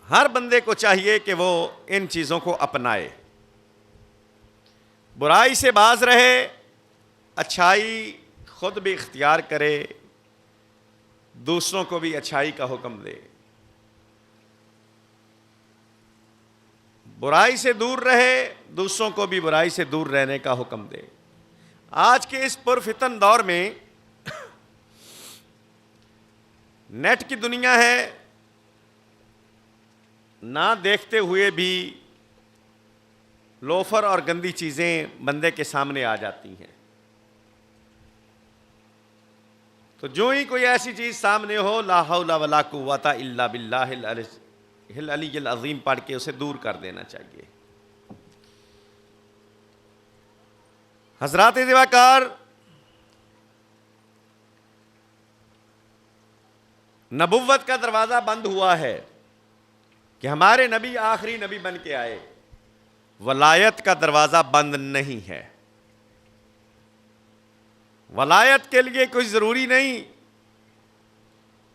ہر بندے کو چاہیے کہ وہ ان چیزوں کو اپنائے، برائی سے باز رہے، اچھائی خود بھی اختیار کرے، دوسروں کو بھی اچھائی کا حکم دے، برائی سے دور رہے، دوسروں کو بھی برائی سے دور رہنے کا حکم دے۔ آج کے اس پرفتن دور میں نیٹ کی دنیا ہے، نہ دیکھتے ہوئے بھی لوفر اور گندی چیزیں بندے کے سامنے آ جاتی ہیں۔ تو جو ہی کوئی ایسی چیز سامنے ہو، لا حول ولا قوت الا باللہ العلی العظیم پڑھ کے اسے دور کر دینا چاہیے۔ حضرات ذواکار، نبوت کا دروازہ بند ہوا ہے کہ ہمارے نبی آخری نبی بن کے آئے، ولایت کا دروازہ بند نہیں ہے۔ ولایت کے لیے کوئی ضروری نہیں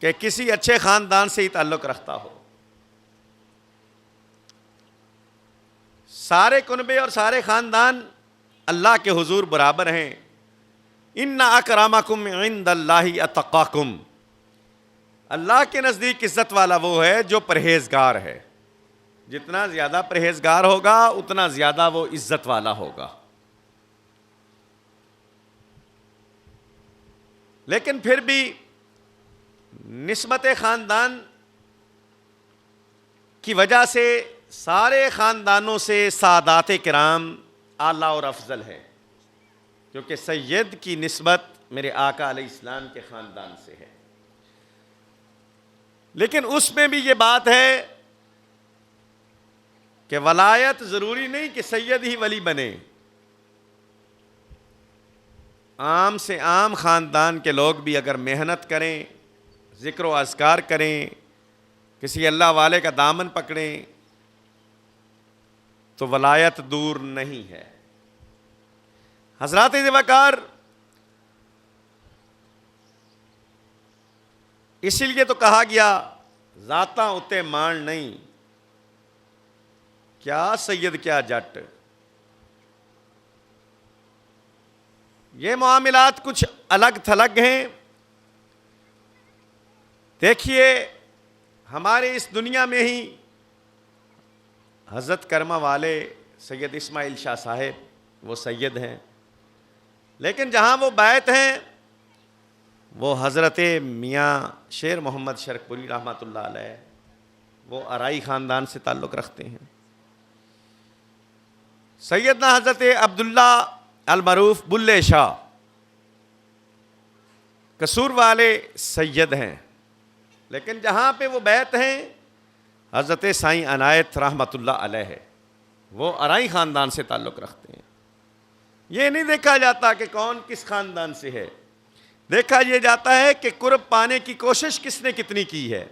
کہ کسی اچھے خاندان سے ہی تعلق رکھتا ہو۔ سارے کنبے اور سارے خاندان اللہ کے حضور برابر ہیں۔ ان اکرمکم عند اللہ اتقاکم، اللہ کے نزدیک عزت والا وہ ہے جو پرہیزگار ہے۔ جتنا زیادہ پرہیزگار ہوگا اتنا زیادہ وہ عزت والا ہوگا۔ لیکن پھر بھی نسبت خاندان کی وجہ سے سارے خاندانوں سے سادات کرام اعلیٰ اور افضل ہے، کیونکہ سید کی نسبت میرے آقا علیہ السلام کے خاندان سے ہے۔ لیکن اس میں بھی یہ بات ہے کہ ولایت ضروری نہیں کہ سید ہی ولی بنے، عام سے عام خاندان کے لوگ بھی اگر محنت کریں، ذکر و اذکار کریں، کسی اللہ والے کا دامن پکڑیں تو ولایت دور نہیں ہے۔ حضرات ذواکار، اسی لیے تو کہا گیا ذاتاں اتے مان نہیں، کیا سید کیا جٹ۔ یہ معاملات کچھ الگ تھلگ ہیں۔ دیکھیے ہمارے اس دنیا میں ہی حضرت کرما والے سید اسماعیل شاہ صاحب وہ سید ہیں، لیکن جہاں وہ بیت ہیں وہ حضرت میاں شیر محمد شرک پوری رحمۃ اللہ علیہ، وہ ارائی خاندان سے تعلق رکھتے ہیں۔ سیدنا حضرت عبداللہ المعروف بلے شاہ قصور والے سید ہیں، لیکن جہاں پہ وہ بیت ہیں حضرت سائیں عنایت رحمۃ اللہ علیہ، وہ ارائی خاندان سے تعلق رکھتے ہیں۔ یہ نہیں دیکھا جاتا کہ کون کس خاندان سے ہے، دیکھا یہ جاتا ہے کہ قرب پانے کی کوشش کس نے کتنی کی ہے،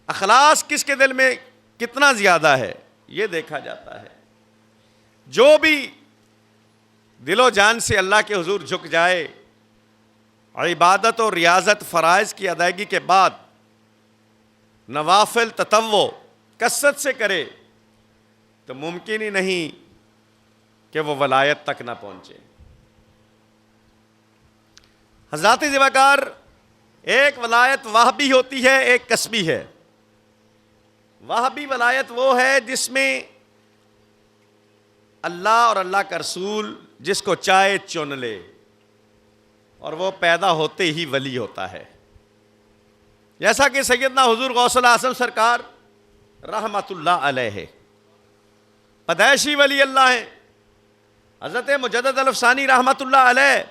اخلاص کس کے دل میں کتنا زیادہ ہے، یہ دیکھا جاتا ہے۔ جو بھی دل و جان سے اللہ کے حضور جھک جائے، عبادت اور ریاضت فرائض کی ادائیگی کے بعد نوافل تطوع کثرت سے کرے تو ممکن ہی نہیں کہ وہ ولایت تک نہ پہنچے۔ حضرات ذواکار، ایک ولایت وہبی ہوتی ہے، ایک کسبی ہے۔ وہبی ولایت وہ ہے جس میں اللہ اور اللہ کا رسول جس کو چاہے چن لے، اور وہ پیدا ہوتے ہی ولی ہوتا ہے، جیسا کہ سیدنا حضور غوث الاعظم سرکار رحمت اللہ علیہ پیدائشی ولی اللہ ہیں۔ حضرت مجدد الافسانی رحمت اللہ علیہ،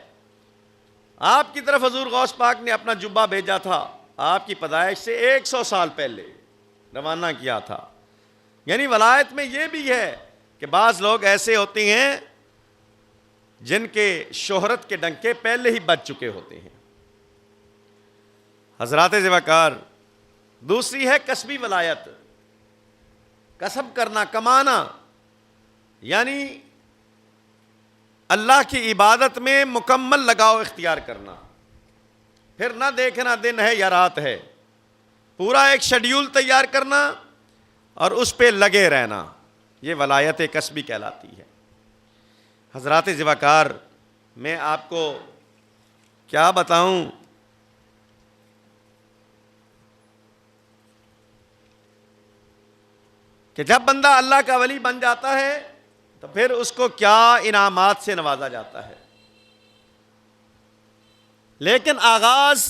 آپ کی طرف حضور غوث پاک نے اپنا جبہ بھیجا تھا، آپ کی پیدائش سے 100 سال پہلے روانہ کیا تھا۔ یعنی ولایت میں یہ بھی ہے کہ بعض لوگ ایسے ہوتے ہیں جن کے شہرت کے ڈنکے پہلے ہی بج چکے ہوتے ہیں۔ حضرات ذواکار، دوسری ہے کسبی ولایت، کسب کرنا، کمانا، یعنی اللہ کی عبادت میں مکمل لگاؤ اختیار کرنا، پھر نہ دیکھنا دن ہے یا رات ہے، پورا ایک شیڈیول تیار کرنا اور اس پہ لگے رہنا، یہ ولایت کسبی کہلاتی ہے۔ حضرات ذوقار، میں آپ کو کیا بتاؤں، کہ جب بندہ اللہ کا ولی بن جاتا ہے تو پھر اس کو کیا انعامات سے نوازا جاتا ہے، لیکن آغاز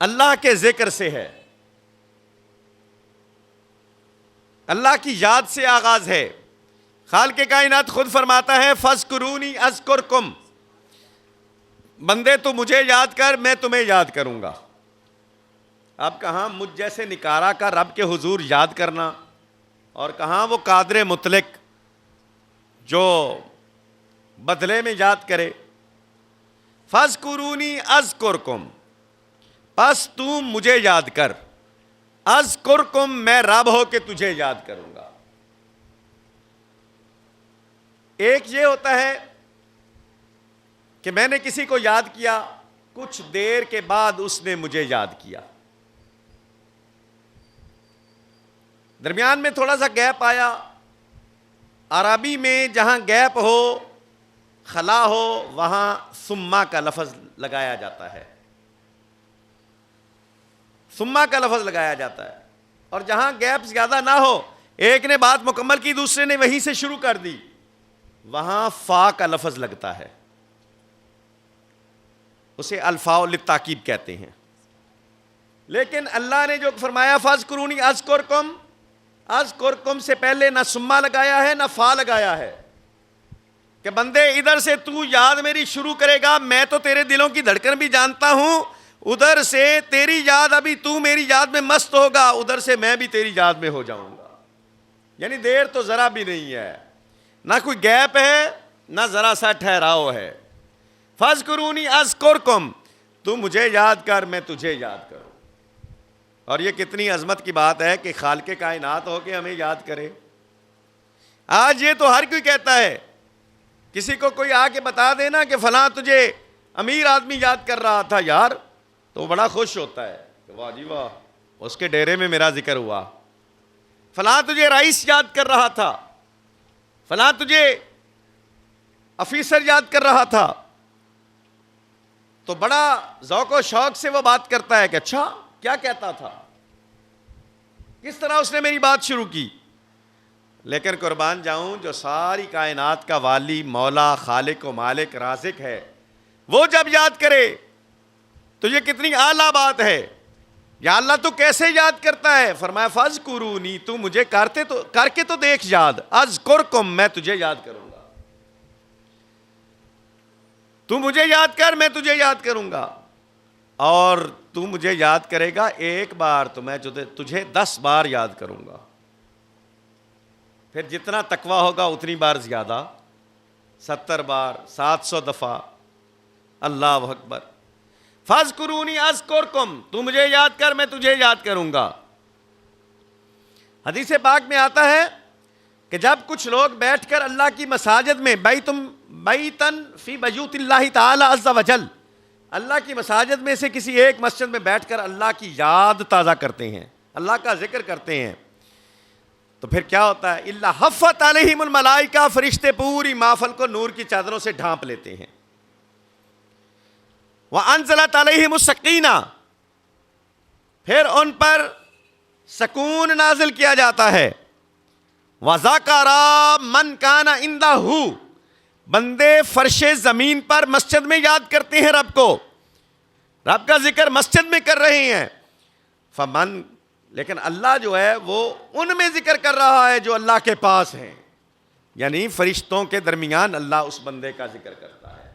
اللہ کے ذکر سے ہے، اللہ کی یاد سے آغاز ہے۔ خالق کائنات خود فرماتا ہے فَاذْكُرُونِي أَذْكُرْكُمْ، بندے تو مجھے یاد کر، میں تمہیں یاد کروں گا۔ اب کہاں مجھ جیسے نکارا کا رب کے حضور یاد کرنا، اور کہاں وہ قادر مطلق جو بدلے میں یاد کرے۔ فَاذْكُرُونِي أَذْكُرْكُمْ، پس تم مجھے یاد کر، اذکرکم، میں رب ہو کے تجھے یاد کروں گا۔ ایک یہ ہوتا ہے کہ میں نے کسی کو یاد کیا، کچھ دیر کے بعد اس نے مجھے یاد کیا، درمیان میں تھوڑا سا گیپ آیا۔ عربی میں جہاں گیپ ہو، خلا ہو، وہاں ثم کا لفظ لگایا جاتا ہے، ثم کا لفظ لگایا جاتا ہے۔ اور جہاں گیپ زیادہ نہ ہو، ایک نے بات مکمل کی دوسرے نے وہیں سے شروع کر دی، وہاں فا کا لفظ لگتا ہے، اسے الفاء للتعقیب کہتے ہیں۔ لیکن اللہ نے جو فرمایا فاذکرونی اذکرکم، اذکرکم سے پہلے نہ ثم لگایا ہے نہ فا لگایا ہے، کہ بندے ادھر سے تو یاد میری شروع کرے گا، میں تو تیرے دلوں کی دھڑکن بھی جانتا ہوں، ادھر سے تیری یاد، ابھی تو میری یاد میں مست ہوگا، ادھر سے میں بھی تیری یاد میں ہو جاؤں گا۔ یعنی دیر تو ذرا بھی نہیں ہے، نہ کوئی گیپ ہے نہ ذرا سا ٹھہراؤ ہے۔ فاذکرونی اذکرکم، تو مجھے یاد کر، میں تجھے یاد کروں۔ اور یہ کتنی عظمت کی بات ہے کہ خالق کائنات ہو کے ہمیں یاد کرے۔ آج یہ تو ہر کوئی کہتا ہے، کسی کو کوئی آ کے بتا دینا کہ فلاں تجھے امیر آدمی یاد کر رہا تھا یار، تو وہ بڑا خوش ہوتا ہے کہ واہ جی واہ، اس کے ڈیرے میں میرا ذکر ہوا۔ فلاں تجھے رئیس یاد کر رہا تھا، فلاں تجھے افیسر یاد کر رہا تھا، تو بڑا ذوق و شوق سے وہ بات کرتا ہے کہ اچھا کیا کہتا تھا، کس طرح اس نے میری بات شروع کی۔ لیکن قربان جاؤں، جو ساری کائنات کا والی، مولا، خالق و مالک، رازق ہے، وہ جب یاد کرے تو یہ کتنی اعلیٰ بات ہے۔ یا اللہ تو کیسے یاد کرتا ہے؟ فرمایا فاذکرونی، تو مجھے کر کے تو دیکھ یاد، اذکرکم، میں تجھے یاد کروں گا۔ تو مجھے یاد کر، میں تجھے یاد کروں گا، اور تو مجھے یاد کرے گا ایک بار تو میں تجھے 10 بار یاد کروں گا۔ پھر جتنا تقویٰ ہوگا اتنی بار زیادہ، 70 بار، 700 دفعہ۔ اللہ اکبر۔ فاذکرونی اذکرکم، تو مجھے یاد کر، میں تجھے یاد کروں گا۔ حدیث پاک میں آتا ہے کہ جب کچھ لوگ بیٹھ کر اللہ کی مساجد میں، بیتن فی بیوت اللہ تعالی عز وجل، اللہ کی مساجد میں سے کسی ایک مسجد میں بیٹھ کر اللہ کی یاد تازہ کرتے ہیں، اللہ کا ذکر کرتے ہیں، تو پھر کیا ہوتا ہے؟ الا حفت علیہم الملائکہ، فرشتے پوری محفل کو نور کی چادروں سے ڈھانپ لیتے ہیں۔ وَأَنزَلَتْ عَلَيْهِمُ السَّكِينَةَ، پھر ان پر سکون نازل کیا جاتا ہے۔ وَذَكَرَ مَنْ كَانَ عِنْدَهُ، بندے فرش زمین پر مسجد میں یاد کرتے ہیں رب کو، رب کا ذکر مسجد میں کر رہے ہیں۔ فمن، لیکن اللہ جو ہے وہ ان میں ذکر کر رہا ہے جو اللہ کے پاس ہیں، یعنی فرشتوں کے درمیان اللہ اس بندے کا ذکر کرتا ہے۔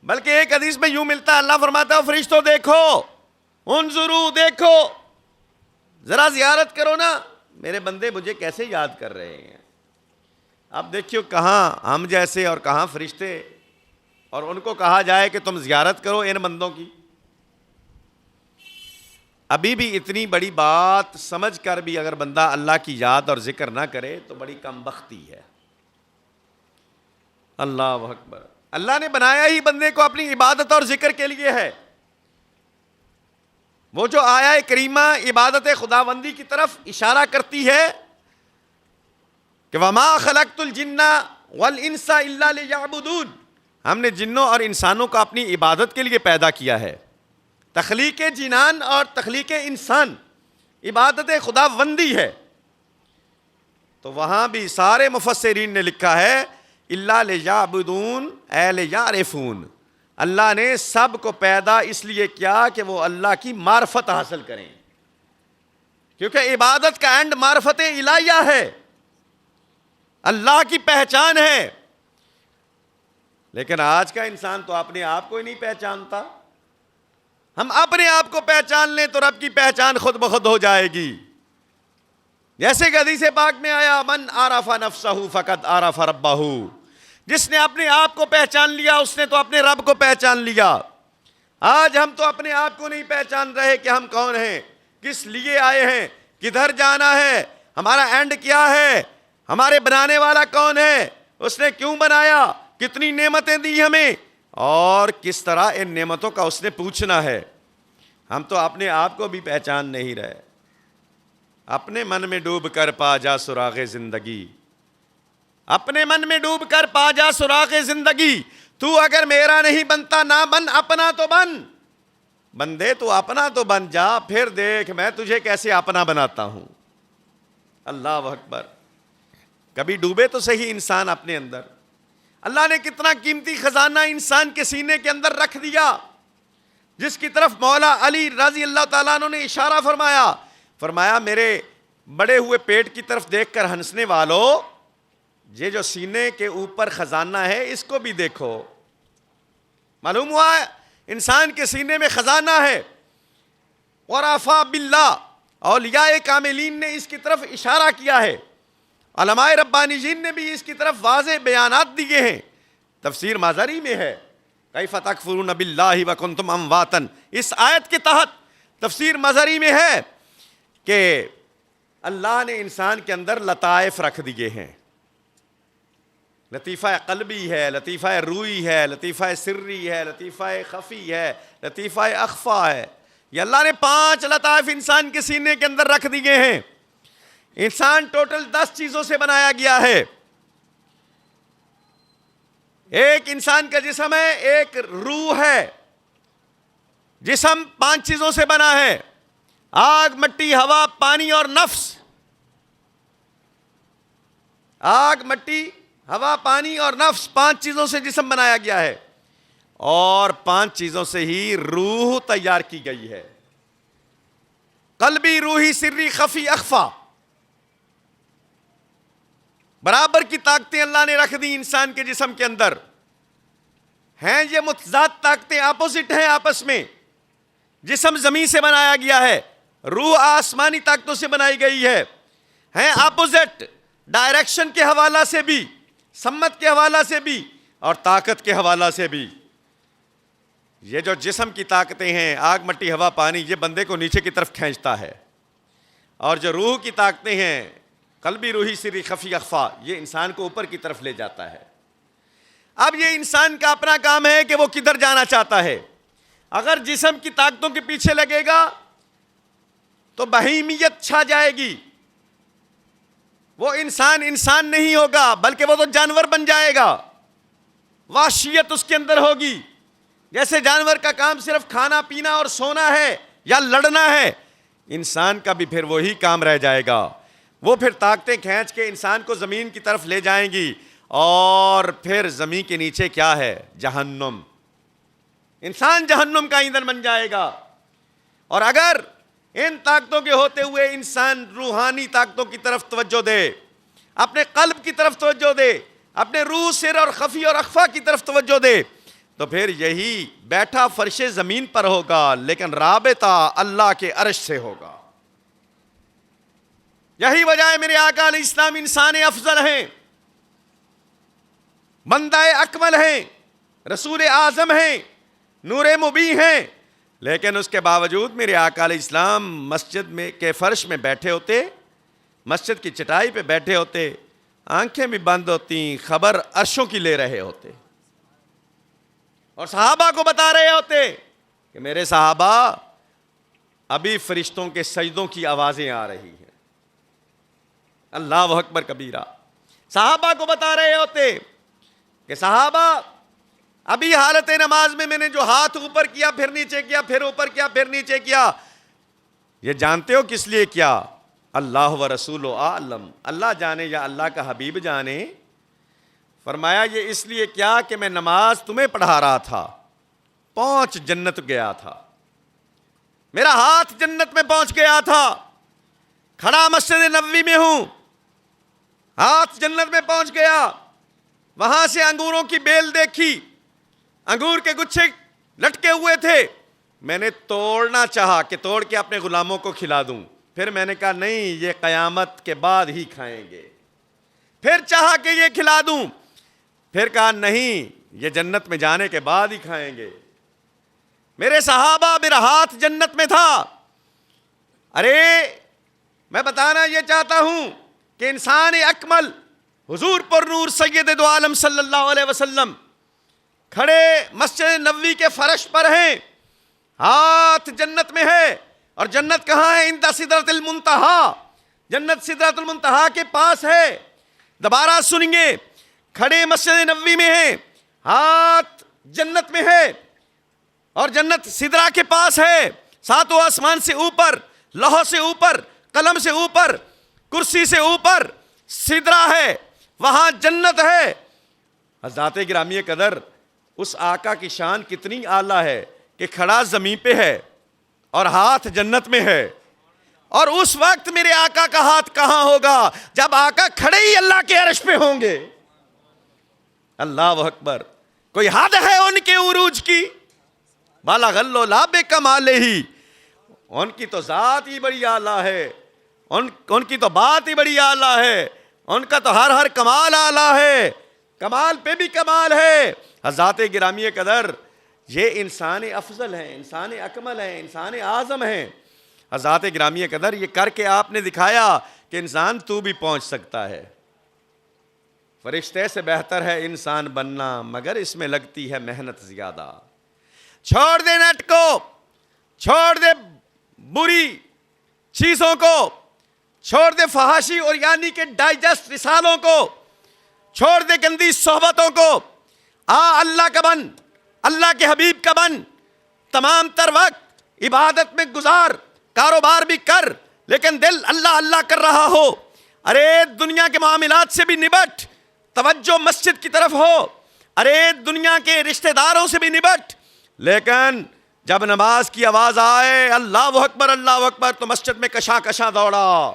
بلکہ ایک حدیث میں یوں ملتا ہے، اللہ فرماتا ہے فرشتوں دیکھو، انظروا، دیکھو، ذرا زیارت کرو نا، میرے بندے مجھے کیسے یاد کر رہے ہیں۔ اب دیکھیو کہاں ہم جیسے اور کہاں فرشتے، اور ان کو کہا جائے کہ تم زیارت کرو ان بندوں کی۔ ابھی بھی اتنی بڑی بات سمجھ کر بھی اگر بندہ اللہ کی یاد اور ذکر نہ کرے تو بڑی کم بختی ہے۔ اللہ اکبر۔ اللہ نے بنایا ہی بندے کو اپنی عبادت اور ذکر کے لیے ہے۔ وہ جو آیا کریمہ عبادت خداوندی کی طرف اشارہ کرتی ہے کہ وَمَا خَلَقْتُ الْجِنَّ وَالْإِنسَ إِلَّا لِيَعْبُدُونَ، ہم نے جنوں اور انسانوں کو اپنی عبادت کے لیے پیدا کیا ہے. تخلیق جنان اور تخلیق انسان عبادت خداوندی ہے. تو وہاں بھی سارے مفسرین نے لکھا ہے اِلَّا لِيَعْبُدُونَ اے لِيَعْرِفُونَ، اللہ نے سب کو پیدا اس لیے کیا کہ وہ اللہ کی معرفت حاصل کریں، کیونکہ عبادت کا اینڈ معرفت الہیہ ہے، اللہ کی پہچان ہے. لیکن آج کا انسان تو اپنے آپ کو ہی نہیں پہچانتا. ہم اپنے آپ کو پہچان لیں تو رب کی پہچان خود بخود ہو جائے گی. جیسے کہ حدیث پاک میں آیا من عرف نفسہ فقد عرف ربہ، جس نے اپنے آپ کو پہچان لیا اس نے تو اپنے رب کو پہچان لیا. آج ہم تو اپنے آپ کو نہیں پہچان رہے کہ ہم کون ہیں، کس لیے آئے ہیں، کدھر جانا ہے، ہمارا اینڈ کیا ہے، ہمارے بنانے والا کون ہے، اس نے کیوں بنایا، کتنی نعمتیں دی ہمیں، اور کس طرح ان نعمتوں کا اس نے پوچھنا ہے. ہم تو اپنے آپ کو بھی پہچان نہیں رہے. اپنے من میں ڈوب کر پا جا سراغ زندگی، اپنے من میں ڈوب کر پا جا سراغ زندگی. تو اگر میرا نہیں بنتا نہ بن، اپنا تو بن. بندے تو اپنا تو بن جا، پھر دیکھ میں تجھے کیسے اپنا بناتا ہوں. اللہ اکبر. کبھی ڈوبے تو صحیح انسان اپنے اندر. اللہ نے کتنا قیمتی خزانہ انسان کے سینے کے اندر رکھ دیا، جس کی طرف مولا علی رضی اللہ تعالیٰ عنہ نے اشارہ فرمایا. فرمایا میرے بڑے ہوئے پیٹ کی طرف دیکھ کر ہنسنے والوں، یہ جو سینے کے اوپر خزانہ ہے اس کو بھی دیکھو. معلوم ہوا ہے انسان کے سینے میں خزانہ ہے. وَرَفَا بِاللَّهِ، اولیاء کاملین نے اس کی طرف اشارہ کیا ہے، علماء ربانیین نے بھی اس کی طرف واضح بیانات دیے ہیں. تفسیر مازری میں ہے کیف تکفرون باللہ وکنتم امواتا، اس آیت کے تحت تفسیر مازری میں ہے کہ اللہ نے انسان کے اندر لطائف رکھ دیے ہیں. لطیفہ قلبی ہے، لطیفہ روئی ہے، لطیفہ سری ہے، لطیفہ خفی ہے، لطیفہ اخفا ہے. یہ اللہ نے 5 لطائف انسان کے سینے کے اندر رکھ دیے ہیں. انسان ٹوٹل 10 چیزوں سے بنایا گیا ہے. ایک انسان کا جسم ہے، ایک روح ہے. جسم 5 چیزوں سے بنا ہے، آگ، مٹی، ہوا، پانی اور نفس. آگ، مٹی، ہوا، پانی اور نفس، 5 چیزوں سے جسم بنایا گیا ہے، اور 5 چیزوں سے ہی روح تیار کی گئی ہے. قلبی، روحی، سری، خفی، اخفا، برابر کی طاقتیں اللہ نے رکھ دی انسان کے جسم کے اندر. ہیں یہ متضاد طاقتیں، اپوزٹ ہیں آپس میں. جسم زمین سے بنایا گیا ہے، روح آسمانی طاقتوں سے بنائی گئی ہے. ہیں اپوزٹ ڈائریکشن کے حوالہ سے بھی، سمت کے حوالہ سے بھی، اور طاقت کے حوالہ سے بھی. یہ جو جسم کی طاقتیں ہیں، آگ، مٹی، ہوا، پانی، یہ بندے کو نیچے کی طرف کھینچتا ہے. اور جو روح کی طاقتیں ہیں، قلبی، روحی، سری، خفی، اخفا، یہ انسان کو اوپر کی طرف لے جاتا ہے. اب یہ انسان کا اپنا کام ہے کہ وہ کدھر جانا چاہتا ہے. اگر جسم کی طاقتوں کے پیچھے لگے گا تو بہیمیت چھا جائے گی. وہ انسان نہیں ہوگا بلکہ وہ تو جانور بن جائے گا. وحشیت اس کے اندر ہوگی. جیسے جانور کا کام صرف کھانا پینا اور سونا ہے یا لڑنا ہے، انسان کا بھی پھر وہی کام رہ جائے گا. وہ پھر طاقتیں کھینچ کے انسان کو زمین کی طرف لے جائیں گی، اور پھر زمین کے نیچے کیا ہے؟ جہنم. انسان جہنم کا ایندھن بن جائے گا. اور اگر ان طاقتوں کے ہوتے ہوئے انسان روحانی طاقتوں کی طرف توجہ دے، اپنے قلب کی طرف توجہ دے، اپنے روح، سر اور خفی اور اخفا کی طرف توجہ دے، تو پھر یہی بیٹھا فرش زمین پر ہوگا، لیکن رابطہ اللہ کے عرش سے ہوگا. یہی وجہ ہے میرے آقا علیہ السلام انسان افضل ہیں، بندہ اکمل ہیں، رسول اعظم ہیں، نور مبیں ہیں. لیکن اس کے باوجود میرے آقا علیہ السلام مسجد میں کے فرش میں بیٹھے ہوتے، مسجد کی چٹائی پہ بیٹھے ہوتے، آنکھیں بھی بند ہوتی، خبر عرشوں کی لے رہے ہوتے، اور صحابہ کو بتا رہے ہوتے کہ میرے صحابہ ابھی فرشتوں کے سجدوں کی آوازیں آ رہی ہیں. اللہ اکبر کبیرہ. صحابہ کو بتا رہے ہوتے کہ صحابہ ابھی حالت نماز میں نے جو ہاتھ اوپر کیا پھر نیچے کیا پھر اوپر کیا پھر نیچے کیا، یہ جانتے ہو کس لیے کیا؟ اللہ و رسول اعلم، اللہ جانے یا اللہ کا حبیب جانے. فرمایا یہ اس لیے کیا کہ میں نماز تمہیں پڑھا رہا تھا، پہنچ جنت گیا تھا، میرا ہاتھ جنت میں پہنچ گیا تھا، کھڑا مسجد نبوی میں ہوں، ہاتھ جنت میں پہنچ گیا، وہاں سے انگوروں کی بیل دیکھی، انگور کے گچھے لٹکے ہوئے تھے، میں نے توڑنا چاہا کہ توڑ کے اپنے غلاموں کو کھلا دوں، پھر میں نے کہا نہیں یہ قیامت کے بعد ہی کھائیں گے، پھر چاہا کہ یہ کھلا دوں، پھر کہا نہیں یہ جنت میں جانے کے بعد ہی کھائیں گے. میرے صحابہ میرا ہاتھ جنت میں تھا. ارے میں بتانا یہ چاہتا ہوں کہ انسان اکمل حضور پر نور سید دو عالم صلی اللہ علیہ وسلم کھڑے مسجد نبوی کے فرش پر ہیں، ہاتھ جنت میں ہے. اور جنت کہاں ہے؟ عند سدرۃ المنتہا، جنت سدرۃ المنتہا کے پاس ہے. دوبارہ سنیں گے، کھڑے مسجد نبوی میں ہیں، ہاتھ جنت میں ہے اور جنت سدرہ کے پاس ہے، ساتوں آسمان سے اوپر، لوح سے اوپر، قلم سے اوپر، کرسی سے اوپر سدرہ ہے، وہاں جنت ہے. حضرات گرامی قدر، اس آقا کی شان کتنی اعلیٰ ہے کہ کھڑا زمین پہ ہے اور ہاتھ جنت میں ہے. اور اس وقت میرے آقا کا ہاتھ کہاں ہوگا؟ جب آقا کھڑے ہی اللہ کے عرش پہ ہوں گے. اللہ اکبر. کوئی حد ہے ان کے عروج کی؟ بالغ العلا بکمالہ، ان کی تو ذات ہی بڑی اعلیٰ ہے، ان کی تو بات ہی بڑی اعلیٰ ہے، ان کا تو ہر کمال اعلیٰ ہے، کمال پہ بھی کمال ہے. حضرات گرامی قدر، یہ انسان افضل ہیں، انسان اکمل ہیں، انسان اعظم ہیں. حضرات گرامی قدر، یہ کر کے آپ نے دکھایا کہ انسان تو بھی پہنچ سکتا ہے. فرشتے سے بہتر ہے انسان بننا، مگر اس میں لگتی ہے محنت زیادہ. چھوڑ دے نیٹ کو، چھوڑ دے بری چیزوں کو، چھوڑ دے فحاشی اور یعنی کہ ڈائجسٹ رسالوں کو، چھوڑ دے گندی صحبتوں کو. اللہ کا بن، اللہ کے حبیب کا بن. تمام تر وقت عبادت میں گزار، کاروبار بھی کر، لیکن دل اللہ اللہ کر رہا ہو. ارے دنیا کے معاملات سے بھی نبٹ، توجہ مسجد کی طرف ہو. ارے دنیا کے رشتہ داروں سے بھی نبٹ، لیکن جب نماز کی آواز آئے اللہ اکبر تو مسجد میں کشا کشا دوڑا.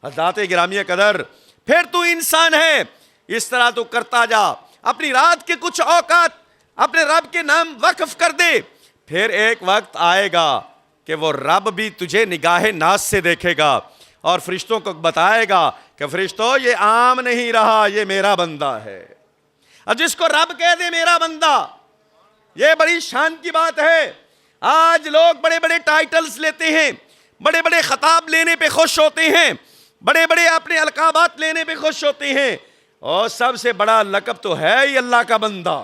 حضرات گرامی قدر، پھر تو انسان ہے، اس طرح تو کرتا جا. اپنی رات کے کچھ اوقات اپنے رب کے نام وقف کر دے. پھر ایک وقت آئے گا کہ وہ رب بھی تجھے نگاہ ناز سے دیکھے گا اور فرشتوں کو بتائے گا کہ فرشتوں یہ عام نہیں رہا، یہ میرا بندہ ہے. اور جس کو رب کہہ دے میرا بندہ، یہ بڑی شان کی بات ہے. آج لوگ بڑے بڑے ٹائٹلز لیتے ہیں، بڑے بڑے خطاب لینے پہ خوش ہوتے ہیں، بڑے بڑے اپنے القابات لینے پہ خوش ہوتے ہیں، اور سب سے بڑا لقب تو ہے ہی اللہ کا بندہ.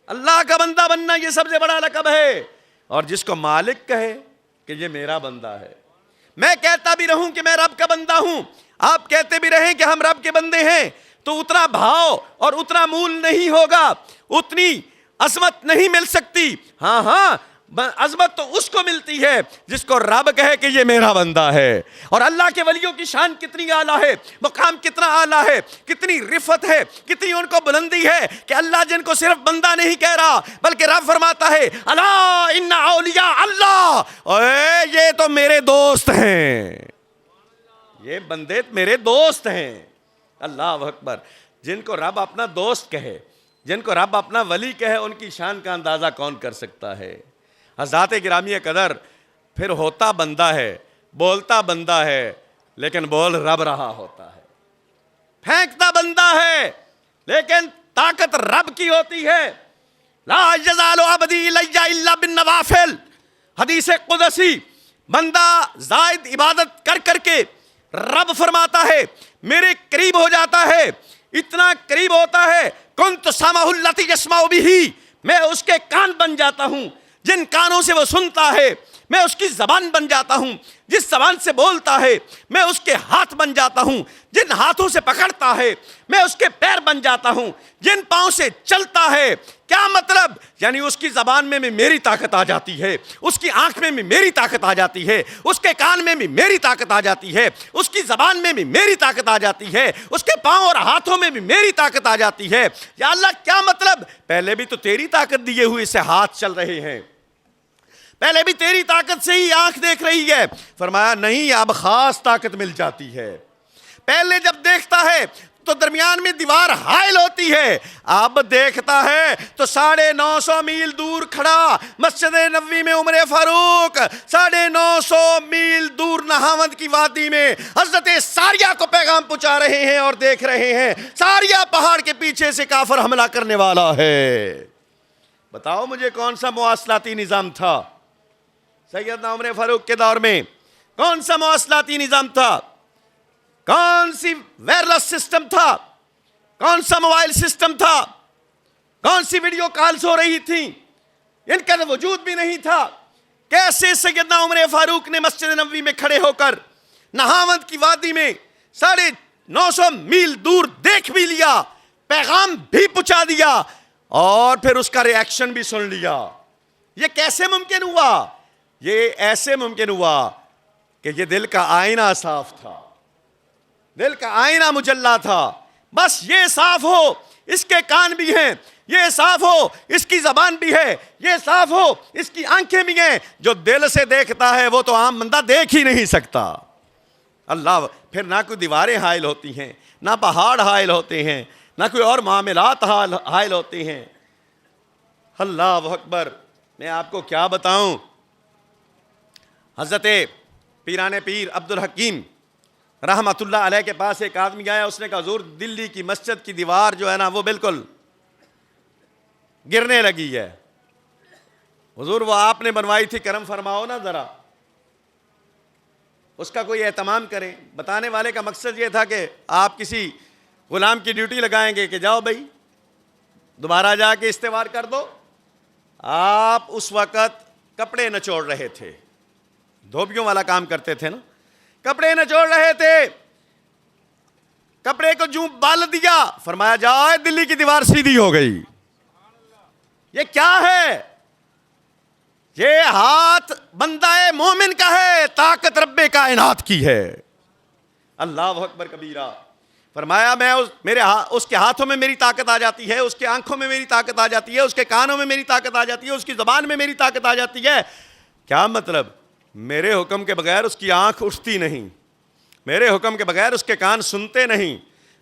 اللہ کا بندہ بننا یہ سب سے بڑا لقب ہے. اور جس کو مالک کہے کہ یہ میرا بندہ ہے، میں کہتا بھی رہوں کہ میں رب کا بندہ ہوں، آپ کہتے بھی رہیں کہ ہم رب کے بندے ہیں، تو اتنا بھاؤ اور اتنا مول نہیں ہوگا، اتنی عظمت نہیں مل سکتی. ہاں عظمت تو اس کو ملتی ہے جس کو رب کہے کہ یہ میرا بندہ ہے. اور اللہ کے ولیوں کی شان کتنی اعلیٰ ہے، مقام کتنا اعلیٰ ہے، کتنی رفعت ہے، کتنی ان کو بلندی ہے کہ اللہ جن کو صرف بندہ نہیں کہہ رہا بلکہ رب فرماتا ہے الا ان اولیاء اللہ، اے یہ تو میرے دوست ہیں، یہ بندے میرے دوست ہیں. اللہ اکبر. جن کو رب اپنا دوست کہے، جن کو رب اپنا ولی کہے، ان کی شان کا اندازہ کون کر سکتا ہے. حضرات گرامی قدر، پھر ہوتا بندہ ہے، بولتا بندہ ہے، لیکن بول رب رہا ہوتا ہے. پھینکتا بندہ ہے لیکن طاقت رب کی ہوتی ہے. لا یزال عبدی الی الا بالنوافل، حدیث قدسی. بندہ زائد عبادت کر کر کے رب فرماتا ہے میرے قریب ہو جاتا ہے، اتنا قریب ہوتا ہے کنت سمعہ الذی یسمع بہ، میں اس کے کان بن جاتا ہوں جن کانوں سے وہ سنتا ہے. میں اس کی زبان بن جاتا ہوں، جس زبان سے بولتا ہے میں اس کے ہاتھ بن جاتا ہوں، جن ہاتھوں سے پکڑتا ہے میں اس کے پیر بن جاتا ہوں، جن پاؤں سے چلتا ہے۔ کیا مطلب؟ یعنی اس کی زبان میں بھی میری طاقت آ جاتی ہے، اس کی آنکھ میں بھی میری طاقت آ جاتی ہے، اس کے کان میں بھی میری طاقت آ جاتی ہے، اس کی زبان میں بھی میری طاقت آ جاتی ہے، اس کے پاؤں اور ہاتھوں میں بھی میری طاقت آ جاتی ہے۔ یا اللہ کیا مطلب؟ پہلے بھی تو تیری طاقت دیے ہوئے سے ہاتھ چل رہے ہیں، پہلے بھی تیری طاقت سے ہی آنکھ دیکھ رہی ہے۔ فرمایا نہیں، اب خاص طاقت مل جاتی ہے۔ پہلے جب دیکھتا ہے تو درمیان میں دیوار حائل ہوتی ہے، اب دیکھتا ہے تو 950 میل دور کھڑا مسجد نبوی میں عمر فاروق، 950 میل دور نہاوند کی وادی میں حضرت ساریہ کو پیغام پہنچا رہے ہیں اور دیکھ رہے ہیں ساریہ پہاڑ کے پیچھے سے کافر حملہ کرنے والا ہے۔ بتاؤ مجھے کون سا مواصلاتی نظام تھا سیدنا عمر فاروق کے دور میں؟ کون سا مواصلاتی نظام تھا؟ کون سی وائرلیس سسٹم تھا؟ کون سا موبائل سسٹم تھا؟ کون سی ویڈیو کالز ہو رہی تھیں؟ ان کا وجود بھی نہیں تھا۔ کیسے سیدنا عمر فاروق نے مسجد نبوی میں کھڑے ہو کر نہاوند کی وادی میں 950 میل دور دیکھ بھی لیا، پیغام بھی پہنچا دیا اور پھر اس کا ری ایکشن بھی سن لیا۔ یہ کیسے ممکن ہوا؟ یہ ایسے ممکن ہوا کہ یہ دل کا آئینہ صاف تھا، دل کا آئینہ مجلہ تھا۔ بس یہ صاف ہو، اس کے کان بھی ہیں، یہ صاف ہو، اس کی زبان بھی ہے، یہ صاف ہو، اس کی آنکھیں بھی ہیں۔ جو دل سے دیکھتا ہے وہ تو عام بندہ دیکھ ہی نہیں سکتا۔ اللہ، پھر نہ کوئی دیواریں حائل ہوتی ہیں، نہ پہاڑ حائل ہوتے ہیں، نہ کوئی اور معاملات حائل ہوتے ہیں۔ اللہ اکبر! میں آپ کو کیا بتاؤں، حضرت پیران پیر عبدالحکیم رحمت اللہ علیہ کے پاس ایک آدمی آیا، اس نے کہا حضور دلی کی مسجد کی دیوار جو ہے نا وہ بالکل گرنے لگی ہے۔ حضور وہ آپ نے بنوائی تھی، کرم فرماؤ نا ذرا اس کا کوئی اہتمام کریں۔ بتانے والے کا مقصد یہ تھا کہ آپ کسی غلام کی ڈیوٹی لگائیں گے کہ جاؤ بھائی دوبارہ جا کے استوار کر دو۔ آپ اس وقت کپڑے نچوڑ رہے تھے، دھوبیوں والا کام کرتے تھے نا، کپڑے نچوڑ رہے تھے، کپڑے کو جو بال دیا، فرمایا جائے دلی کی دیوار سیدھی ہو گئی۔ یہ کیا ہے؟ یہ ہاتھ بندہ مومن کا ہے، طاقت رب کائنات کی ہے۔ اللہ اکبر کبیرہ۔ فرمایا میں اس کے ہاتھوں میں میری طاقت آ جاتی ہے، اس کے آنکھوں میں میری طاقت آ جاتی ہے، اس کے کانوں میں میری طاقت آ جاتی ہے، اس کی زبان میں میری طاقت آ جاتی ہے۔ کیا مطلب؟ میرے حکم کے بغیر اس کی آنکھ اٹھتی نہیں، میرے حکم کے بغیر اس کے کان سنتے نہیں،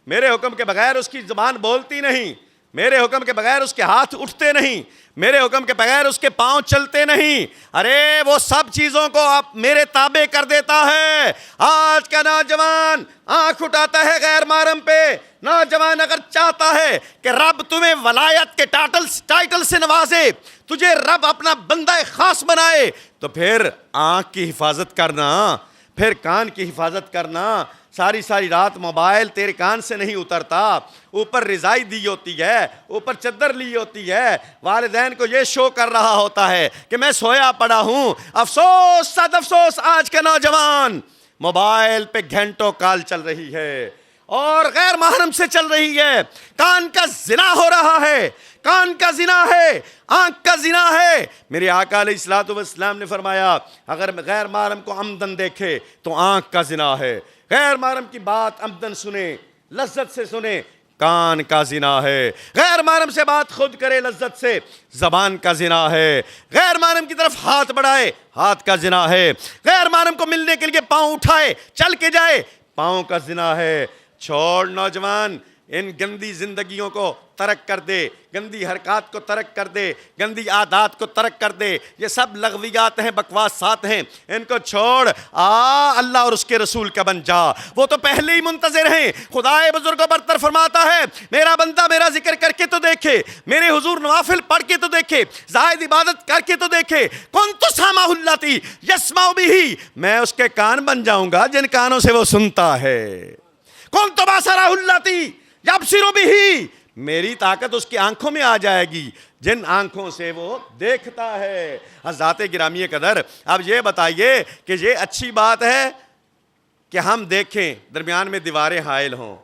میرے حکم کے بغیر اس کی زبان بولتی نہیں، میرے حکم کے بغیر اس کے ہاتھ اٹھتے نہیں، میرے حکم کے بغیر اس کے پاؤں چلتے نہیں۔ ارے وہ سب چیزوں کو آپ میرے تابع کر دیتا ہے۔ آج کا نوجوان آنکھ اٹھاتا ہے غیر محرم پہ۔ نوجوان اگر چاہتا ہے کہ رب تمہیں ولایت کے ٹائٹل سے نوازے، تجھے رب اپنا بندہ خاص بنائے، تو پھر آنکھ کی حفاظت کرنا، پھر کان کی حفاظت کرنا۔ ساری رات موبائل تیرے کان سے نہیں اترتا، اوپر رضائی دی ہوتی ہے، اوپر چادر لی ہوتی ہے، والدین کو یہ شو کر رہا ہوتا ہے کہ میں سویا پڑا ہوں۔ افسوس صد افسوس، آج کا نوجوان موبائل پہ گھنٹوں کال چل رہی ہے اور غیر محرم سے چل رہی ہے۔ کان کا زنا ہو رہا ہے، کان کا زنا ہے، آنکھ کا زنا ہے۔ میرے آقا علیہ الصلوۃ والسلام نے فرمایا اگر غیر محرم کو عمدن دیکھے تو آنکھ کا زنا ہے، غیر محرم کی بات عمدن سنے، لذت سے سنے، کان کا زنا ہے، غیر محرم سے بات خود کرے لذت سے، زبان کا زنا ہے، غیر محرم کی طرف ہاتھ بڑھائے، ہاتھ کا زنا ہے، غیر محرم کو ملنے کے لیے پاؤں اٹھائے چل کے جائے، پاؤں کا زنا ہے۔ چھوڑ نوجوان، ان گندی زندگیوں کو ترک کر دے، گندی حرکات کو ترک کر دے، گندی عادات کو ترک کر دے۔ یہ سب لغویات ہیں، بکواسات ہیں، ان کو چھوڑ، اللہ اور اس کے رسول کا بن جا۔ وہ تو پہلے ہی منتظر ہیں۔ خدائے بزرگ و برتر فرماتا ہے میرا بندہ میرا ذکر کر کے تو دیکھے، میرے حضور نوافل پڑھ کے تو دیکھے، زائد عبادت کر کے تو دیکھے۔ کنت سامع الذی یسمع بہ، میں اس کے کان بن جاؤں گا جن کانوں سے وہ سنتا ہے۔ کنت بصرہ الذی یبصر بہ، میری طاقت اس کی آنکھوں میں آ جائے گی جن آنکھوں سے وہ دیکھتا ہے۔ حضرات گرامی قدر، اب یہ بتائیے کہ یہ اچھی بات ہے کہ ہم دیکھیں درمیان میں دیواریں حائل ہوں،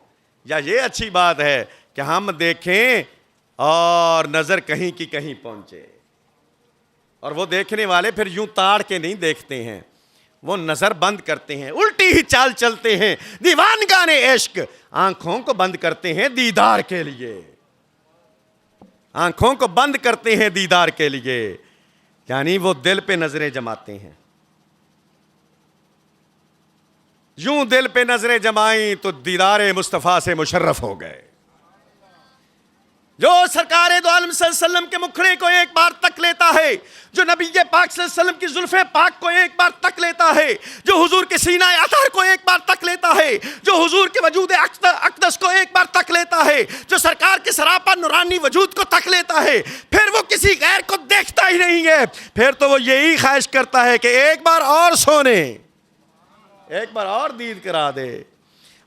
یا یہ اچھی بات ہے کہ ہم دیکھیں اور نظر کہیں کی کہیں پہنچے؟ اور وہ دیکھنے والے پھر یوں تاڑ کے نہیں دیکھتے ہیں، وہ نظر بند کرتے ہیں، الٹی ہی چال چلتے ہیں۔ دیوانگان عشق آنکھوں کو بند کرتے ہیں دیدار کے لیے، آنکھوں کو بند کرتے ہیں دیدار کے لیے، یعنی وہ دل پہ نظریں جماتے ہیں۔ یوں دل پہ نظریں جمائیں تو دیدار مصطفیٰ سے مشرف ہو گئے۔ جو سرکار دو عالم صلی اللہ علیہ وسلم کے مکھڑے کو ایک بار تک لیتا ہے، جو نبی پاک صلی اللہ علیہ وسلم کی زلف پاک کو ایک بار تک لیتا ہے، جو حضور کے سینہ اطہر کو ایک بار تک لیتا ہے، جو حضور کے وجود اقدس کو ایک بار تک لیتا ہے، جو سرکار کے سراپا نورانی وجود کو تک لیتا ہے، پھر وہ کسی غیر کو دیکھتا ہی نہیں ہے، پھر تو وہ یہی خواہش کرتا ہے کہ ایک بار اور سونے، ایک بار اور دید کرا دے۔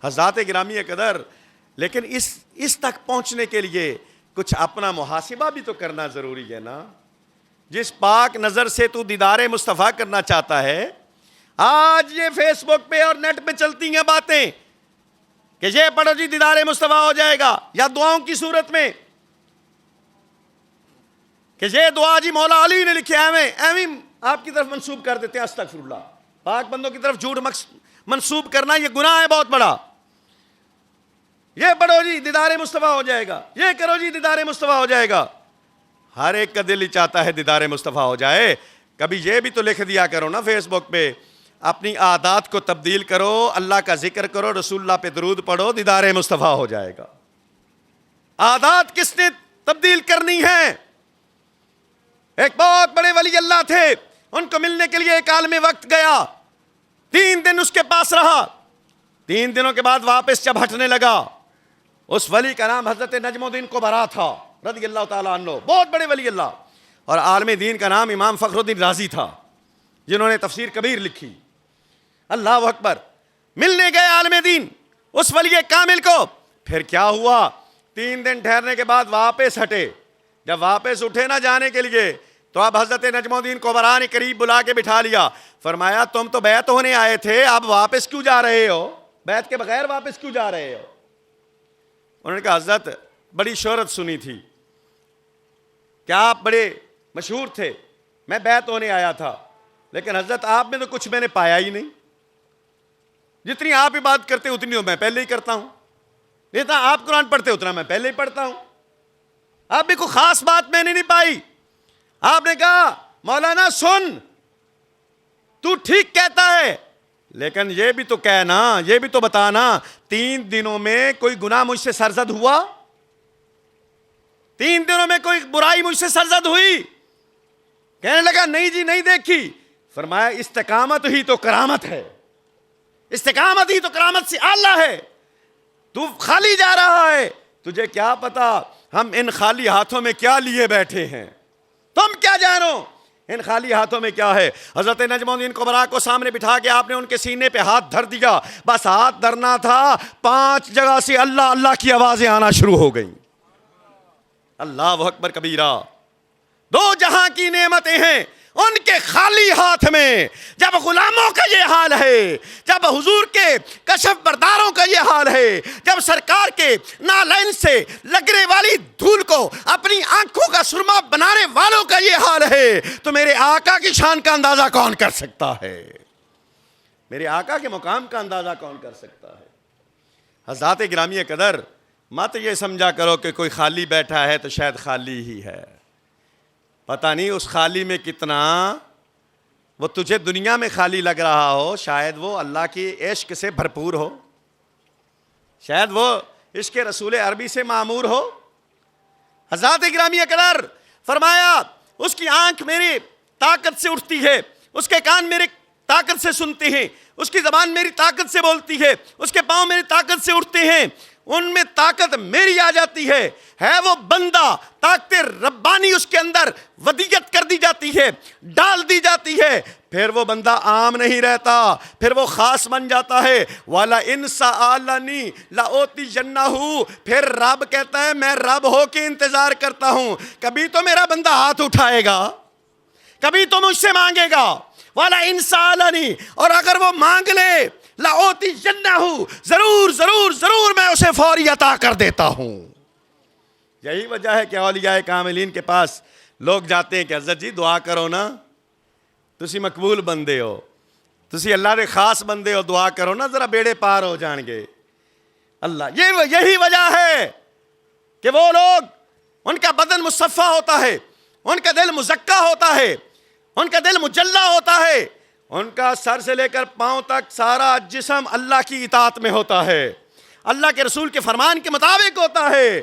حضرات گرامی قدر، لیکن اس تک پہنچنے کے لیے کچھ اپنا محاسبہ بھی تو کرنا ضروری ہے نا۔ جس پاک نظر سے تو دیدار مصطفیٰ کرنا چاہتا ہے، آج یہ فیس بک پہ اور نیٹ پہ چلتی ہیں باتیں کہ یہ پڑھو جی دیدار مصطفیٰ ہو جائے گا، یا دعاؤں کی صورت میں کہ یہ دعا جی مولا علی نے لکھی ہے، ایویں آپ کی طرف منسوب کر دیتے ہیں۔ استغفراللہ، پاک بندوں کی طرف جھوٹ منسوب کرنا یہ گناہ ہے بہت بڑا۔ یہ پڑھو جی دیدار مصطفیٰ ہو جائے گا، یہ کرو جی دیدار مصطفیٰ ہو جائے گا۔ ہر ایک کا دل ہی چاہتا ہے دیدار مصطفیٰ ہو جائے۔ کبھی یہ بھی تو لکھ دیا کرو نا فیس بک پہ، اپنی عادات کو تبدیل کرو، اللہ کا ذکر کرو، رسول اللہ پہ درود پڑھو، دیدار مصطفیٰ ہو جائے گا۔ عادات کس نے تبدیل کرنی ہے؟ ایک بہت بڑے ولی اللہ تھے، ان کو ملنے کے لیے ایک عالم وقت گیا، 3 دن اس کے پاس رہا۔ 3 دنوں کے بعد واپس جب ہٹنے لگا، اس ولی کا نام حضرت نجم الدین کبرا تھا رضی اللہ تعالیٰ عنہ، بہت بڑے ولی اللہ، اور عالم دین کا نام امام فخر الدین رازی تھا، جنہوں نے تفسیر کبیر لکھی۔ اللہ اکبر، ملنے گئے عالم دین اس ولی کامل کو۔ پھر کیا ہوا؟ 3 دن ٹھہرنے کے بعد واپس ہٹے۔ جب واپس اٹھے نہ جانے کے لیے تو اب حضرت نجم الدین کبرا نے قریب بلا کے بٹھا لیا، فرمایا تم تو بیعت ہونے آئے تھے، اب واپس کیوں جا رہے ہو؟ بیعت کے بغیر واپس کیوں جا رہے ہو؟ انہوں نے کہا حضرت بڑی شہرت سنی تھی کہ آپ بڑے مشہور تھے، میں بیعت ہونے آیا تھا، لیکن حضرت آپ میں تو کچھ میں نے پایا ہی نہیں۔ جتنی آپ عبادت کرتے اتنی میں پہلے ہی کرتا ہوں، جتنا آپ قرآن پڑھتے اتنا میں پہلے ہی پڑھتا ہوں، آپ بھی کوئی خاص بات میں نے نہیں پائی۔ آپ نے کہا مولانا سن، تو ٹھیک کہتا ہے، لیکن یہ بھی تو کہنا، یہ بھی تو بتانا 3 دنوں میں کوئی گناہ مجھ سے سرزد ہوا؟ 3 دنوں میں کوئی برائی مجھ سے سرزد ہوئی؟ کہنے لگا نہیں جی نہیں دیکھی۔ فرمایا استقامت ہی تو کرامت ہے، استقامت ہی تو کرامت سے اعلیٰ ہے۔ تو خالی جا رہا ہے، تجھے کیا پتا ہم ان خالی ہاتھوں میں کیا لیے بیٹھے ہیں، تم کیا جانو ان خالی ہاتھوں میں کیا ہے۔ حضرت نجم الدین کبرا کو سامنے بٹھا کے آپ نے ان کے سینے پہ ہاتھ دھر دیا، بس ہاتھ دھرنا تھا، 5 جگہ سے اللہ اللہ کی آوازیں آنا شروع ہو گئیں۔ اللہ اکبر کبیرہ، 2 جہاں کی نعمتیں ہیں ان کے خالی ہاتھ میں۔ جب غلاموں کا یہ حال ہے، جب حضور کے کشف برداروں کا یہ حال ہے، جب سرکار کے نالین سے لگنے والی دھول کو اپنی آنکھوں کا سرما بنانے والوں کا یہ حال ہے، تو میرے آقا کی شان کا اندازہ کون کر سکتا ہے؟ میرے آقا کے مقام کا اندازہ کون کر سکتا ہے؟ حضرات گرامی قدر، مت یہ سمجھا کرو کہ کوئی خالی بیٹھا ہے تو شاید خالی ہی ہے، پتہ نہیں اس خالی میں کتنا، وہ تجھے دنیا میں خالی لگ رہا ہو، شاید وہ اللہ کی عشق سے بھرپور ہو، شاید وہ عشق رسول عربی سے معمور ہو۔ حضرات گرامی قدر، فرمایا اس کی آنکھ میری طاقت سے اٹھتی ہے، اس کے کان میری طاقت سے سنتے ہیں، اس کی زبان میری طاقت سے بولتی ہے، اس کے پاؤں میری طاقت سے اٹھتے ہیں، ان میں طاقت میری آ جاتی ہے وہ بندہ، طاقت ربانی اس کے اندر ودیت کر دی جاتی ہے، ڈال دی جاتی ہے، پھر وہ بندہ عام نہیں رہتا، پھر وہ خاص بن جاتا ہے۔ وَلَئِن سَأَلَنِي لَأُوتِيَنَّهُ، پھر رب کہتا ہے میں رب ہو کے انتظار کرتا ہوں، کبھی تو میرا بندہ ہاتھ اٹھائے گا، کبھی تو مجھ سے مانگے گا۔ وَلَئِن سَأَلَنِي، اور اگر وہ مانگ لے، لَأُوتِيَنَّهُ، ضرور ضرور ضرور میں اسے فوری عطا کر دیتا ہوں۔ یہی وجہ ہے کہ اولیاء کاملین کے پاس لوگ جاتے ہیں کہ حضرت جی دعا کرو نا، تسی مقبول بندے ہو، تسی اللہ دے خاص بندے ہو، دعا کرو نا ذرا بیڑے پار ہو جان گے۔ اللہ، یہی وجہ ہے کہ وہ لوگ، ان کا بدن مصفہ ہوتا ہے، ان کا دل مزکہ ہوتا ہے، ان کا دل مجلہ ہوتا ہے، ان کا سر سے لے کر پاؤں تک سارا جسم اللہ کی اطاعت میں ہوتا ہے، اللہ کے رسول کے فرمان کے مطابق ہوتا ہے۔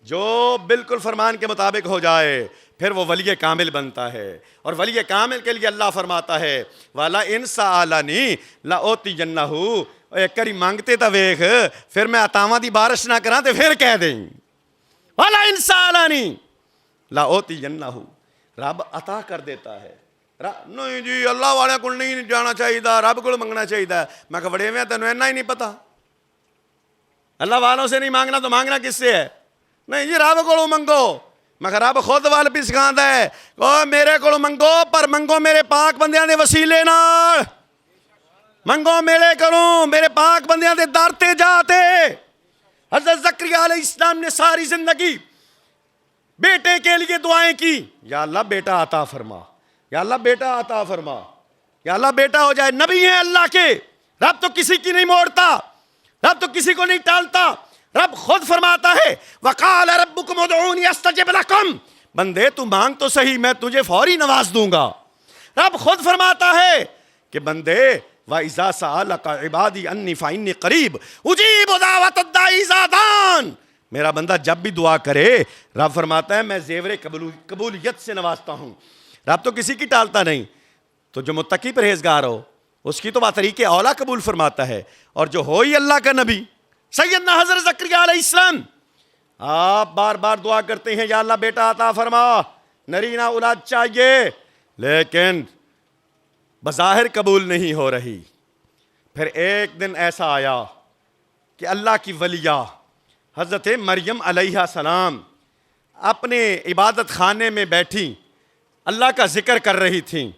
جو بالکل فرمان کے مطابق ہو جائے پھر وہ ولی کامل بنتا ہے، اور ولی کامل کے لیے اللہ فرماتا ہے وَلَئِن سَأَلَنِي لَأُوتِيَنَّهُ، ایک کری مانگتے تا ویکھ، پھر میں عطاواں دی بارش نہ کراں تے پھر کہہ دیں وَلَئِن سَأَلَنِي لَأُوتِيَنَّهُ، رب عطا کر دیتا ہے۔ نہیں جی اللہ والے کو نہیں جانا چاہیے، رب کو منگنا چاہیے۔ میں کہ بڑے میں تینوں اینا ہی نہیں پتا، اللہ والوں سے نہیں مانگنا تو مانگنا کس سے ہے؟ نہیں جی رب کو منگو، میں کہ رب خود وال بھی سکھاندا ہے میرے کو منگو، پر منگو میرے پاک بندیاں دے وسیلے نال، منگو میرے کروں، میرے پاک بندیاں دے در تے جاتے۔ حضرت زکریا علیہ السلام نے ساری زندگی بیٹے کے لیے دعائیں کی، یا اللہ بیٹا عطا فرما، یا اللہ بیٹا عطا فرما، یا اللہ بیٹا ہو جائے۔ نبی ہیں اللہ کے، رب تو کسی کی نہیں موڑتا، رب تو کسی کو نہیں ٹالتا، رب خود فرماتا ہے وَقَالَ رَبُّكُمْ ادْعُونِي أَسْتَجِبْ لَكُمْ، بندے تو مانگ تو صحیح، میں تجھے فوری نواز دوں گا۔ رب خود فرماتا ہے کہ بندے وَإِذَا سَأَلَكَ عِبَادِي أَنِّي فَإِنِّي قَرِيبٌ أُجِيبُ دَعْوَةَ الدَّاعِ إِذَا دَعَانِ، میرا بندہ جب بھی دعا کرے رب فرماتا ہے میں زیور قبولیت سے نوازتا ہوں۔ رب تو کسی کی ٹالتا نہیں، تو جو متقی پرہیزگار ہو اس کی تو بات طریقے اولا قبول فرماتا ہے، اور جو ہو ہی اللہ کا نبی سیدنا حضرت زکریا علیہ السلام، آپ بار بار دعا کرتے ہیں یا اللہ بیٹا عطا فرما، نرینہ اولاد چاہیے، لیکن بظاہر قبول نہیں ہو رہی۔ پھر ایک دن ایسا آیا کہ اللہ کی ولیہ حضرت مریم علیہ السلام اپنے عبادت خانے میں بیٹھی اللہ کا ذکر کر رہی تھیں۔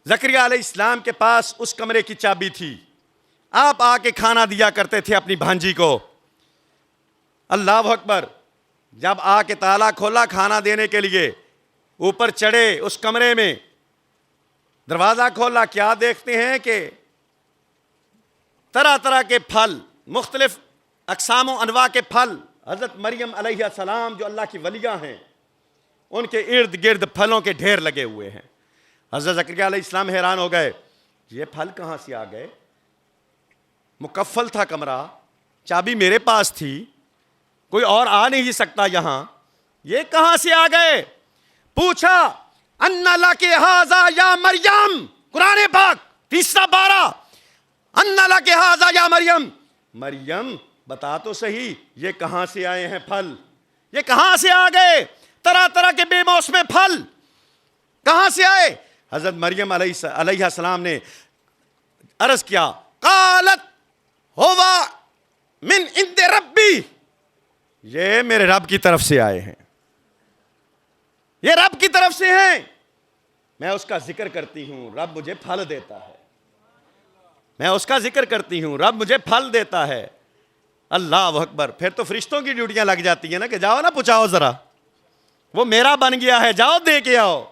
زکریا علیہ السلام کے پاس اس کمرے کی چابی تھی، آپ آ کے کھانا دیا کرتے تھے اپنی بھانجی کو۔ اللہ اکبر، جب آ کے تالا کھولا کھانا دینے کے لیے، اوپر چڑھے اس کمرے میں، دروازہ کھولا، کیا دیکھتے ہیں کہ طرح طرح کے پھل، مختلف اقسام و انواع کے پھل، حضرت مریم علیہ السلام جو اللہ کی ولیہ ہیں ان کے ارد گرد پھلوں کے ڈھیر لگے ہوئے ہیں۔ حضرت زکریا علیہ السلام حیران ہو گئے، یہ پھل کہاں سے آ گئے؟ مکفل تھا کمرہ، چابی میرے پاس تھی، کوئی اور آ نہیں سکتا یہاں، یہ کہاں سے آ گئے؟ پوچھا ان لک ھذا یا مریم، قرآن پاک 3 پارہ، ان لک ھذا یا مریم، مریم بتا تو صحیح یہ کہاں سے آئے ہیں پھل، یہ کہاں سے آ گئے؟ طرح طرح کے بے موسم پھل کہاں سے آئے؟ حضرت مریم علیہ السلام نے عرض کیا قالت ہوا من عند ربی، یہ میرے رب کی طرف سے آئے ہیں، یہ رب کی طرف سے ہیں، میں اس کا ذکر کرتی ہوں رب مجھے پھل دیتا ہے، میں اس کا ذکر کرتی ہوں رب مجھے پھل دیتا ہے۔ اللہ اکبر، پھر تو فرشتوں کی ڈیوٹیاں لگ جاتی ہیں نا کہ جاؤ نا پہنچاؤ ذرا، وہ میرا بن گیا ہے، جاؤ دے کے آؤ،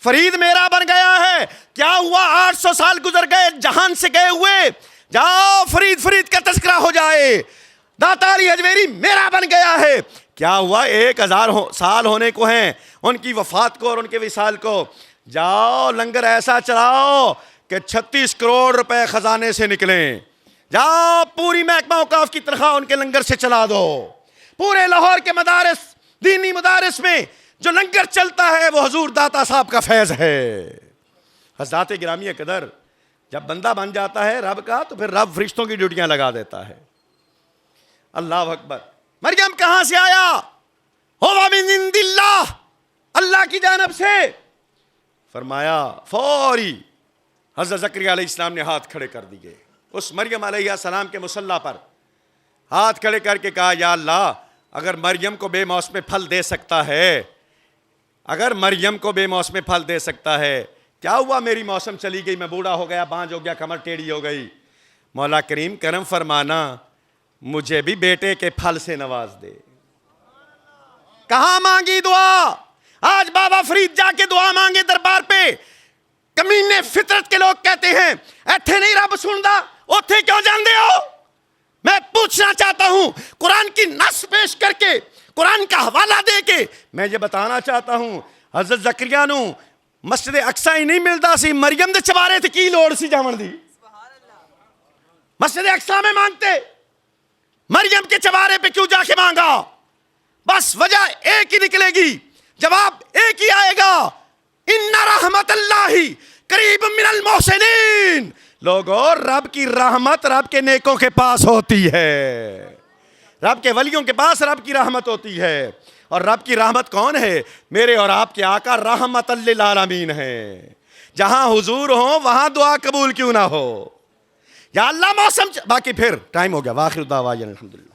فرید میرا بن گیا ہے، کیا ہوا 800 سال گزر گئے جہان سے گئے ہوئے، جاؤ فرید کا تذکرہ ہو جائے، داتا علی حجویری میرا بن گیا ہے، کیا ہوا 1000 سال ہونے کو ہیں ان کی وفات کو اور ان کے وصال کو، جاؤ لنگر ایسا چلاؤ کہ 36 کروڑ روپے خزانے سے نکلیں، جاؤ پوری محکمہ اوقاف کی تنخواہ ان کے لنگر سے چلا دو، پورے لاہور کے مدارس، دینی مدارس میں جو لنگر چلتا ہے وہ حضور داتا صاحب کا فیض ہے۔ حضرات گرامی قدر، جب بندہ بن جاتا ہے رب کا تو پھر رب فرشتوں کی ڈیوٹیاں لگا دیتا ہے۔ اللہ اکبر. مریم کہاں سے آیا؟ ہوا من عند اللہ، اللہ کی جانب سے. فرمایا فوری حضرت زکریا علیہ السلام نے ہاتھ کھڑے کر دیے. اس مریم علیہ السلام کے مصلی پر ہاتھ کھڑے کر کے کہا یا اللہ اگر مریم کو بے موسم پھل دے سکتا ہے، اگر مریم کو بے موسم پھل دے سکتا ہے، کیا ہوا میری موسم چلی گئی، میں بوڑھا ہو گیا، بانجھ ہو گیا، کمر ٹیڑھی ہو گئی، مولا کریم کرم فرمانا مجھے بھی بیٹے کے پھل سے نواز دے. کہاں مانگی دعا؟ آج بابا فرید جا کے دعا مانگے دربار پہ. کمینے فطرت کے لوگ کہتے ہیں ایتھے نہیں رب سندا، اوتھے کیوں جاندے ہو؟ میں پوچھنا چاہتا ہوں، قرآن کی نص پیش کر کے، قرآن کا حوالہ دے کے میں یہ بتانا چاہتا ہوں حضرت زکریا نو مسجد اقصی نہیں ملتا سی، مریم دے چبارے تے کی لوڑ سی جاون دی؟ مسجد اقصی میں مانگتے، مریم کے چبارے پہ کیوں جا کے مانگا؟ بس وجہ ایک ہی نکلے گی، جواب ایک ہی آئے گا، ان رحمت اللہ قریب من المحسنین. لوگوں رب کی رحمت رب کے نیکوں کے پاس ہوتی ہے، رب کے ولیوں کے پاس رب کی رحمت ہوتی ہے. اور رب کی رحمت کون ہے؟ میرے اور آپ کے آقا رحمت للعالمین ہیں. جہاں حضور ہوں وہاں دعا قبول کیوں نہ ہو. یا اللہ موسم باقی پھر ٹائم ہو گیا. واخر دعوانا الحمدللہ.